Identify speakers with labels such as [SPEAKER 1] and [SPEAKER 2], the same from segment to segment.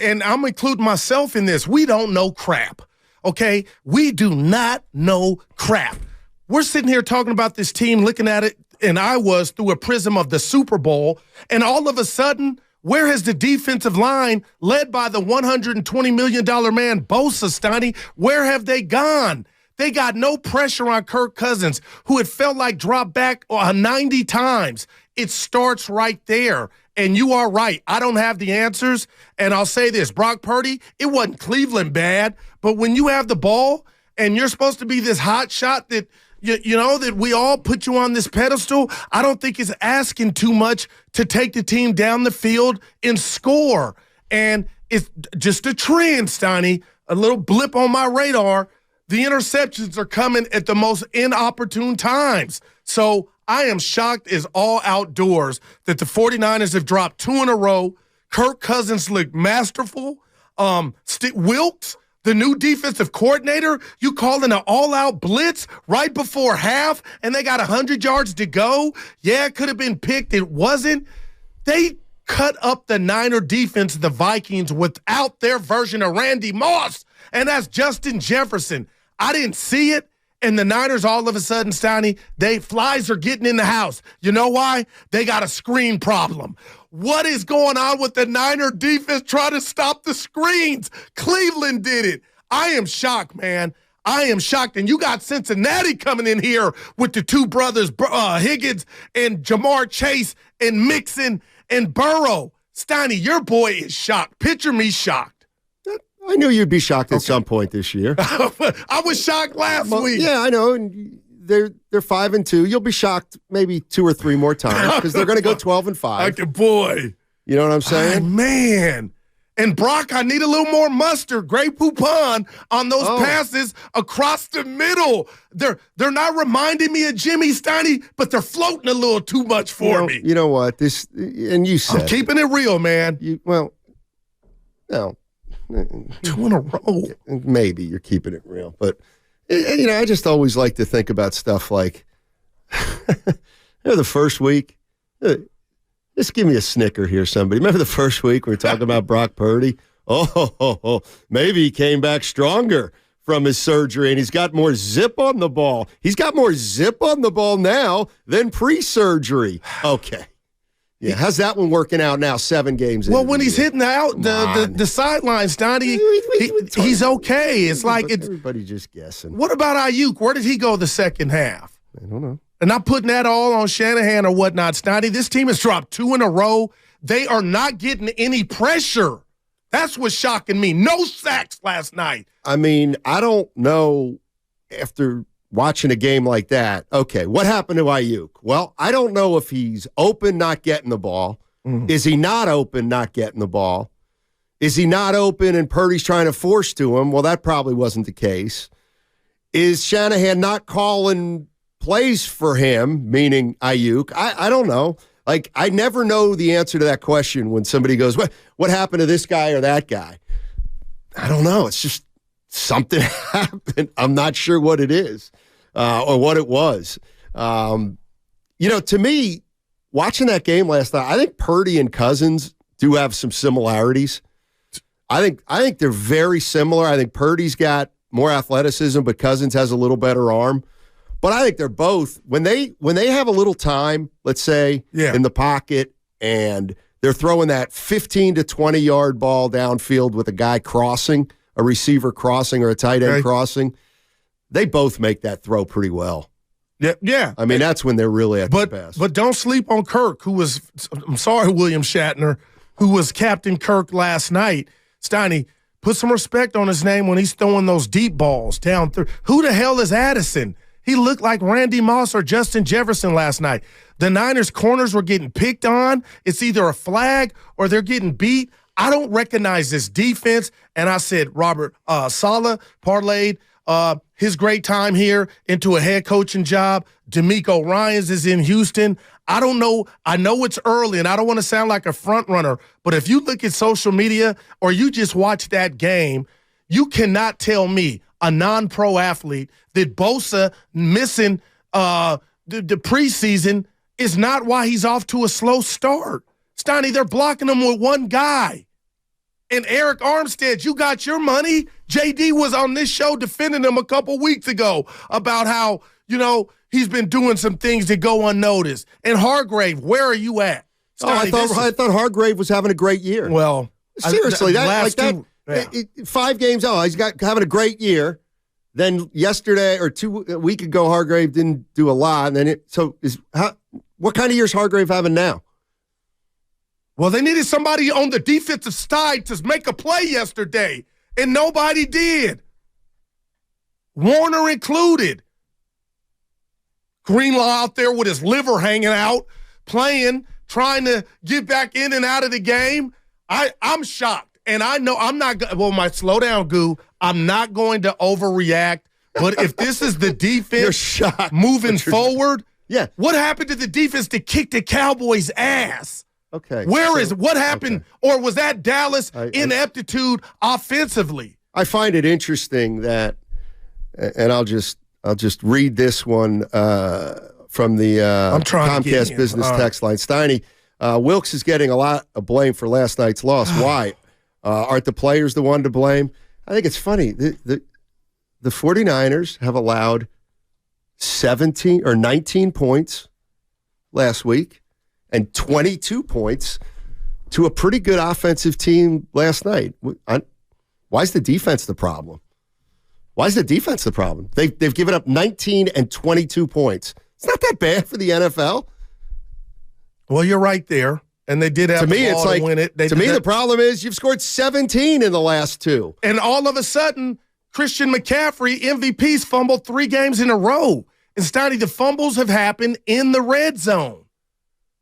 [SPEAKER 1] and I'm including myself in this, we don't know crap, okay? We do not know crap. We're sitting here talking about this team, looking at it, and I was through a prism of the Super Bowl, and all of a sudden, where has the defensive line, led by the $120 million man, Bosa, Steiny, where have they gone? They got no pressure on Kirk Cousins, who it felt like dropped back 90 times. It starts right there. And you are right. I don't have the answers. And I'll say this, Brock Purdy, it wasn't Cleveland bad, but when you have the ball and you're supposed to be this hot shot that, you know, that we all put you on this pedestal, I don't think it's asking too much to take the team down the field and score. And it's just a trend, Steiny, a little blip on my radar. The interceptions are coming at the most inopportune times. So I am shocked as all outdoors that the 49ers have dropped 2 in a row. Kirk Cousins looked masterful. Wilkes, the new defensive coordinator, you calling an all-out blitz right before half, and they got 100 yards to go? Yeah, it could have been picked. It wasn't. They cut up the Niner defense, the Vikings, without their version of Randy Moss, and that's Justin Jefferson. I didn't see it. And the Niners, all of a sudden, Steiny, flies are getting in the house. You know why? They got a screen problem. What is going on with the Niner defense trying to stop the screens? Cleveland did it. I am shocked, man. I am shocked. And you got Cincinnati coming in here with the two brothers, Higgins and Jamar Chase and Mixon and Burrow. Steiny, your boy is shocked. Picture me shocked.
[SPEAKER 2] I knew you'd be shocked at some point this year.
[SPEAKER 1] I was shocked last week.
[SPEAKER 2] Yeah, I know. And they're 5-2. You'll be shocked maybe 2 or 3 more times because they're going to go 12-5.
[SPEAKER 1] Boy,
[SPEAKER 2] you know what I'm saying?
[SPEAKER 1] Man. And Brock, I need a little more mustard, Grey Poupon on those passes across the middle. They're not reminding me of Jimmy Steiny, but they're floating a little too much for me.
[SPEAKER 2] You know what? And you said
[SPEAKER 1] I'm keeping it real, man.
[SPEAKER 2] No.
[SPEAKER 1] 2 in a row.
[SPEAKER 2] Maybe you're keeping it real. But, I just always like to think about stuff like the first week. Just give me a snicker here, somebody. Remember the first week we were talking about Brock Purdy? Maybe he came back stronger from his surgery and he's got more zip on the ball. He's got more zip on the ball now than pre-surgery. Okay. Yeah, how's that one working out now, 7 games?
[SPEAKER 1] Well, when he's hitting the sidelines, Donnie, he's okay. It's like
[SPEAKER 2] everybody's just guessing.
[SPEAKER 1] What about Ayuk? Where did he go the second half?
[SPEAKER 2] I don't know.
[SPEAKER 1] And not putting that all on Shanahan or whatnot, Steiny. This team has dropped 2 in a row. They are not getting any pressure. That's what's shocking me. No sacks last night.
[SPEAKER 2] I mean, I don't know after watching a game like that. Okay, what happened to Ayuk? Well, I don't know if he's open, not getting the ball. Mm-hmm. Is he not open, not getting the ball? Is he not open and Purdy's trying to force to him? Well, that probably wasn't the case. Is Shanahan not calling plays for him, meaning Ayuk? I don't know. Like, I never know the answer to that question when somebody goes, what happened to this guy or that guy? I don't know. It's just something happened. I'm not sure what it is or what it was. To me, watching that game last night, I think Purdy and Cousins do have some similarities. I think they're very similar. I think Purdy's got more athleticism, but Cousins has a little better arm. But I think they're both, when they have a little time, let's say, in the pocket, and they're throwing that 15 to 20-yard ball downfield with a guy crossing, a receiver crossing or a tight end crossing, they both make that throw pretty well.
[SPEAKER 1] Yeah.
[SPEAKER 2] I mean, that's when they're really at their best.
[SPEAKER 1] But don't sleep on Kirk, I'm sorry, William Shatner, who was Captain Kirk last night. Steiny, put some respect on his name when he's throwing those deep balls down through. Who the hell is Addison? He looked like Randy Moss or Justin Jefferson last night. The Niners' corners were getting picked on. It's either a flag or they're getting beat. I don't recognize this defense. And I said, Robert Saleh parlayed his great time here into a head coaching job. DeMeco Ryans is in Houston. I don't know. I know it's early, and I don't want to sound like a front runner, but if you look at social media or you just watch that game, you cannot tell me, a non-pro athlete, that Bosa missing the preseason is not why he's off to a slow start. Steiny, they're blocking him with one guy. And Eric Armstead, you got your money? JD was on this show defending him a couple weeks ago about how, he's been doing some things that go unnoticed. And Hargrave, where are you at?
[SPEAKER 2] I thought Hargrave was having a great year.
[SPEAKER 1] Well,
[SPEAKER 2] seriously, 5 games out, he's having a great year. Then yesterday or a week ago, Hargrave didn't do a lot. And then what kind of year's Hargrave having now?
[SPEAKER 1] Well, they needed somebody on the defensive side to make a play yesterday, and nobody did. Warner included. Greenlaw out there with his liver hanging out, playing, trying to get back in and out of the game. I'm shocked. And I know I'm not slow down, Goo. I'm not going to overreact. But if this is the defense moving forward, what happened to the defense to kick the Cowboys' ass?
[SPEAKER 2] Okay.
[SPEAKER 1] What happened? Okay. Or was that Dallas ineptitude offensively?
[SPEAKER 2] I find it interesting that, and I'll just read this one from the Comcast business text line. Steiny, Wilkes is getting a lot of blame for last night's loss. Why? Aren't the players the one to blame? I think it's funny. The 49ers have allowed 17 or 19 points last week and 22 points to a pretty good offensive team last night. Why is the defense the problem? Why is the defense the problem? They've given up 19 and 22 points. It's not that bad for the NFL.
[SPEAKER 1] Well, you're right there. And they did have the ball to win it.
[SPEAKER 2] To me, the problem is you've scored 17 in the last 2.
[SPEAKER 1] And all of a sudden, Christian McCaffrey, MVP's fumbled 3 games in a row. And Steiny, the fumbles have happened in the red zone.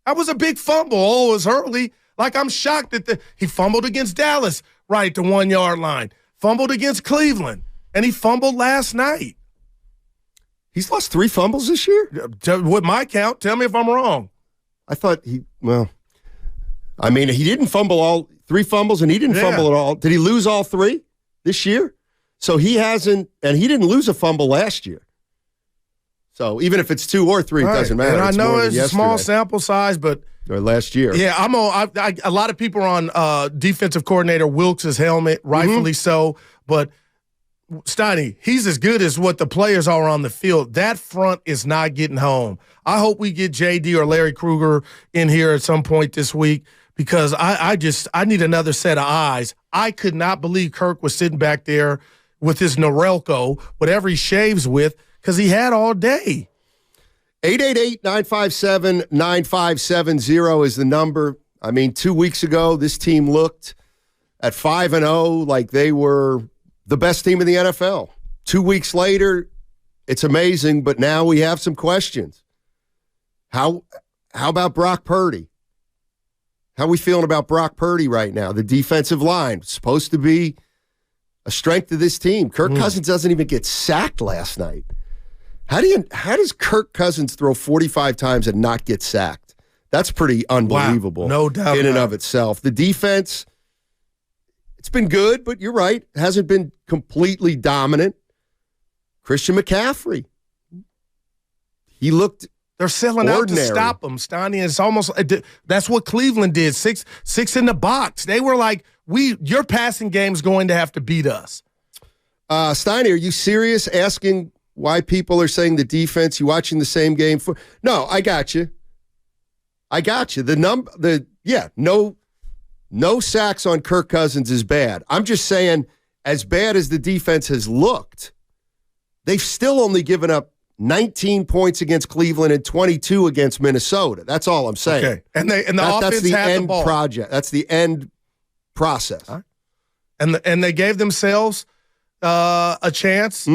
[SPEAKER 1] That was a big fumble. Oh, it was early. Like, I'm shocked that he fumbled against Dallas right at the 1-yard line. Fumbled against Cleveland. And he fumbled last night.
[SPEAKER 2] He's lost 3 fumbles this year?
[SPEAKER 1] With my count, tell me if I'm wrong.
[SPEAKER 2] I thought he didn't fumble all 3 fumbles, and he didn't fumble at all. Did he lose all 3 this year? So he hasn't, and he didn't lose a fumble last year. So even if it's 2 or 3, it doesn't matter.
[SPEAKER 1] And I know it's a small sample size, but
[SPEAKER 2] or last year.
[SPEAKER 1] Yeah, a lot of people are on defensive coordinator Wilkes' helmet, rightfully so. But Steiny, he's as good as what the players are on the field. That front is not getting home. I hope we get JD or Larry Krueger in here at some point this week because I need another set of eyes. I could not believe Kirk was sitting back there with his Norelco, whatever he shaves with, because he had all day.
[SPEAKER 2] 888-957-9570 is the number. I mean, 2 weeks ago, this team looked at 5-0 like they were the best team in the NFL. 2 weeks later, it's amazing, but now we have some questions. How about Brock Purdy? How are we feeling about Brock Purdy right now? The defensive line, supposed to be a strength of this team. Kirk Cousins doesn't even get sacked last night. How does Kirk Cousins throw 45 times and not get sacked? That's pretty unbelievable.
[SPEAKER 1] Wow, no doubt
[SPEAKER 2] in and of itself. The defense, it's been good, but you're right. It hasn't been completely dominant. Christian McCaffrey, he looked
[SPEAKER 1] They're selling
[SPEAKER 2] ordinary.
[SPEAKER 1] out to stop him, Steiny. It's almost that's what Cleveland did. Six in the box. They were like, your passing game's going to have to beat us.
[SPEAKER 2] Steiny, are you serious asking why people are saying the defense, you watching the same game for? No, I got you. No sacks on Kirk Cousins is bad. I'm just saying, as bad as the defense has looked, they've still only given up 19 points against Cleveland and 22 against Minnesota. That's all I'm saying.
[SPEAKER 1] Okay. And the offense
[SPEAKER 2] that's the
[SPEAKER 1] had
[SPEAKER 2] end
[SPEAKER 1] the ball.
[SPEAKER 2] project. That's the end process.
[SPEAKER 1] Right. And they gave themselves a chance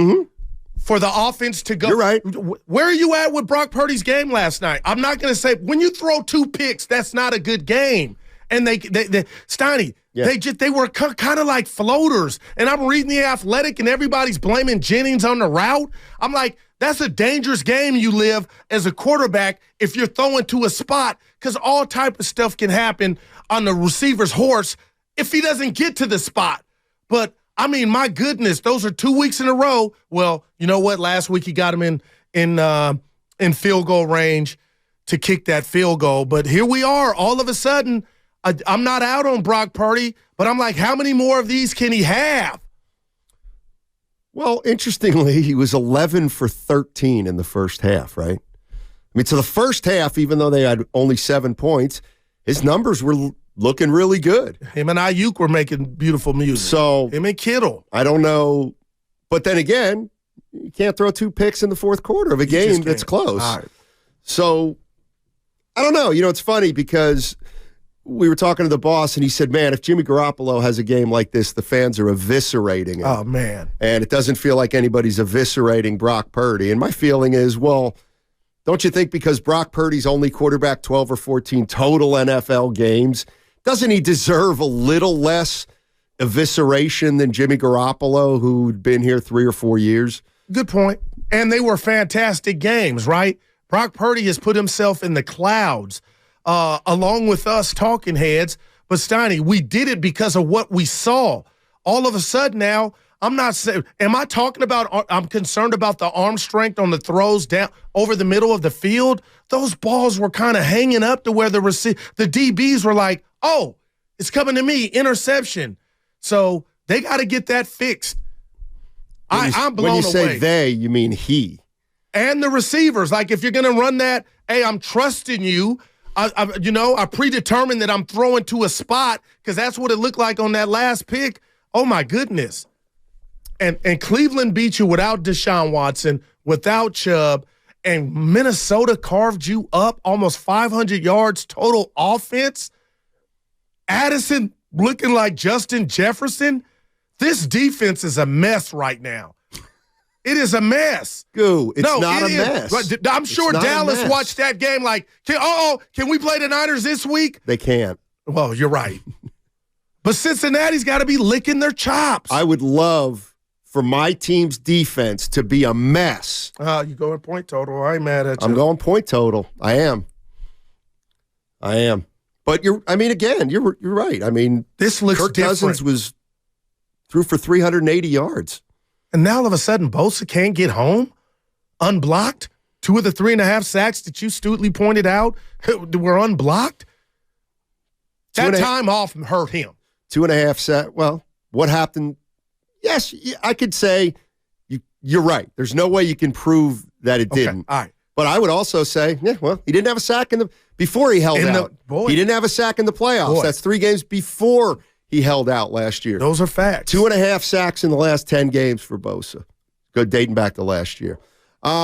[SPEAKER 1] for the offense to go.
[SPEAKER 2] You're right.
[SPEAKER 1] Where are you at with Brock Purdy's game last night? I'm not going to say when you throw 2 picks, that's not a good game. And they Steiny, they were kind of like floaters. And I'm reading The Athletic, and everybody's blaming Jennings on the route. I'm like, that's a dangerous game you live as a quarterback if you're throwing to a spot, because all type of stuff can happen on the receiver's horse if he doesn't get to the spot. But I mean, my goodness, those are 2 weeks in a row. Well, you know what? Last week he got him in field goal range to kick that field goal. But here we are. All of a sudden, I'm not out on Brock Purdy, but I'm like, how many more of these can he have?
[SPEAKER 2] Well, interestingly, he was 11 for 13 in the first half, right? I mean, so the first half, even though they had only 7 points, his numbers were looking really good.
[SPEAKER 1] Him and Ayuk were making beautiful music.
[SPEAKER 2] So
[SPEAKER 1] him and Kittle.
[SPEAKER 2] I don't know. But then again, you can't throw 2 picks in the fourth quarter of a game that's close.
[SPEAKER 1] All right.
[SPEAKER 2] So I don't know. It's funny because we were talking to the boss, and he said, man, if Jimmy Garoppolo has a game like this, the fans are eviscerating him.
[SPEAKER 1] Oh, man.
[SPEAKER 2] And it doesn't feel like anybody's eviscerating Brock Purdy. And my feeling is, well, don't you think because Brock Purdy's only quarterback 12 or 14 total NFL games, doesn't he deserve a little less evisceration than Jimmy Garoppolo, who'd been here 3 or 4 years?
[SPEAKER 1] Good point. And they were fantastic games, right? Brock Purdy has put himself in the clouds along with us talking heads. But, Steiny, we did it because of what we saw. All of a sudden now, I'm not saying – am I talking about – I'm concerned about the arm strength on the throws down over the middle of the field? Those balls were kind of hanging up to where the DBs were like, oh, it's coming to me, interception. So they got to get that fixed. I'm blown away.
[SPEAKER 2] When you say they, you mean he.
[SPEAKER 1] And the receivers. Like, if you're going to run that, hey, I'm trusting you. I predetermined that I'm throwing to a spot because that's what it looked like on that last pick. Oh, my goodness. And Cleveland beat you without Deshaun Watson, without Chubb, and Minnesota carved you up almost 500 yards total offense. Addison looking like Justin Jefferson. This defense is a mess right now. It is a mess.
[SPEAKER 2] Goo, it's not a mess.
[SPEAKER 1] I'm sure Dallas watched that game like, can we play the Niners this week?
[SPEAKER 2] They can't.
[SPEAKER 1] Well, you're right. But Cincinnati's got to be licking their chops.
[SPEAKER 2] I would love for my team's defense to be a mess.
[SPEAKER 1] You going point total. I ain't mad at you.
[SPEAKER 2] I'm going point total. I am. But you're right. I mean,
[SPEAKER 1] this looks
[SPEAKER 2] Kirk
[SPEAKER 1] different.
[SPEAKER 2] Cousins threw for 380 yards.
[SPEAKER 1] And now all of a sudden, Bosa can't get home unblocked. 2 of the 3.5 sacks that you astutely pointed out were unblocked. That time off hurt him.
[SPEAKER 2] 2.5 sacks. Well, what happened? Yes, I could say you're right. There's no way you can prove that it didn't.
[SPEAKER 1] All right.
[SPEAKER 2] But I would also say, he didn't have a sack before he held out. He didn't have a sack in the playoffs. That's 3 games before he held out last year.
[SPEAKER 1] Those are facts.
[SPEAKER 2] 2.5 sacks in the last 10 games for Bosa. Dating back to last year.